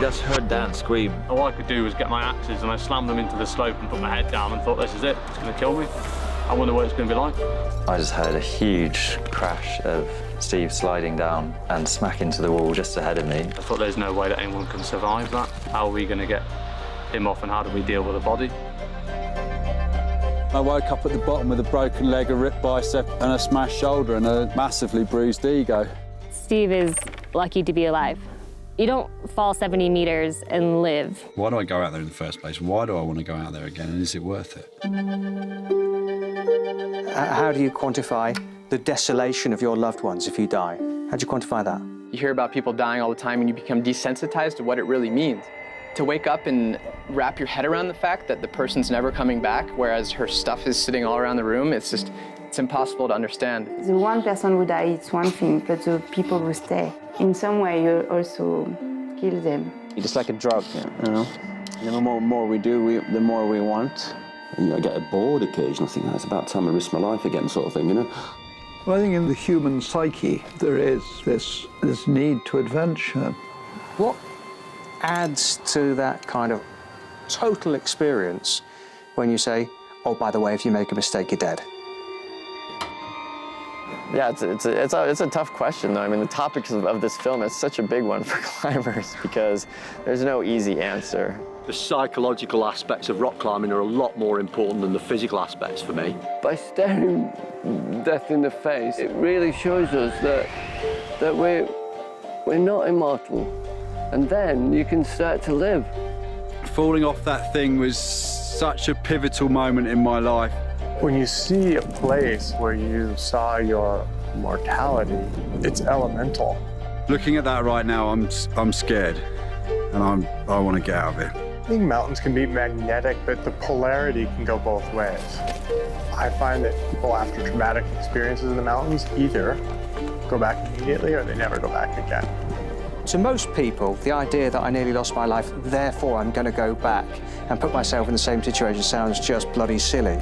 just heard Dan scream. All I could do was get my axes and I slammed them into the slope and put my head down and thought, this is it, it's going to kill me. I wonder what it's going to be like. I just heard a huge crash of Steve sliding down and smack into the wall just ahead of me. I thought there's no way that anyone can survive that. How are we going to get him off and how do we deal with the body? I woke up at the bottom with a broken leg, a ripped bicep and a smashed shoulder and a massively bruised ego. Steve is lucky to be alive. You don't fall 70 meters and live. Why do I go out there in the first place? Why do I want to go out there again, and is it worth it? How do you quantify the desolation of your loved ones if you die? How do you quantify that? You hear about people dying all the time and you become desensitized to what it really means. To wake up and wrap your head around the fact that the person's never coming back, whereas her stuff is sitting all around the room, it's impossible to understand. The one person who dies, it's one thing, but the people who stay, in some way you also kill them. It's just like a drug, you know? And the more we do, the more we want. I get bored occasionally. I think it's about time I risk my life again, sort of thing, you know? Well, I think in the human psyche there is this need to adventure. What adds to that kind of total experience when you say, oh, by the way, if you make a mistake, you're dead? Yeah, it's a tough question, though. I mean, the topic of this film is such a big one for climbers because there's no easy answer. The psychological aspects of rock climbing are a lot more important than the physical aspects for me. By staring death in the face, it really shows us that we're not immortal. And then you can start to live. Falling off that thing was such a pivotal moment in my life. When you see a place where you saw your mortality, it's elemental. Looking at that right now, I'm scared, and I want to get out of it. I think mountains can be magnetic, but the polarity can go both ways. I find that people after traumatic experiences in the mountains either go back immediately or they never go back again. To most people, the idea that I nearly lost my life, therefore I'm going to go back and put myself in the same situation sounds just bloody silly.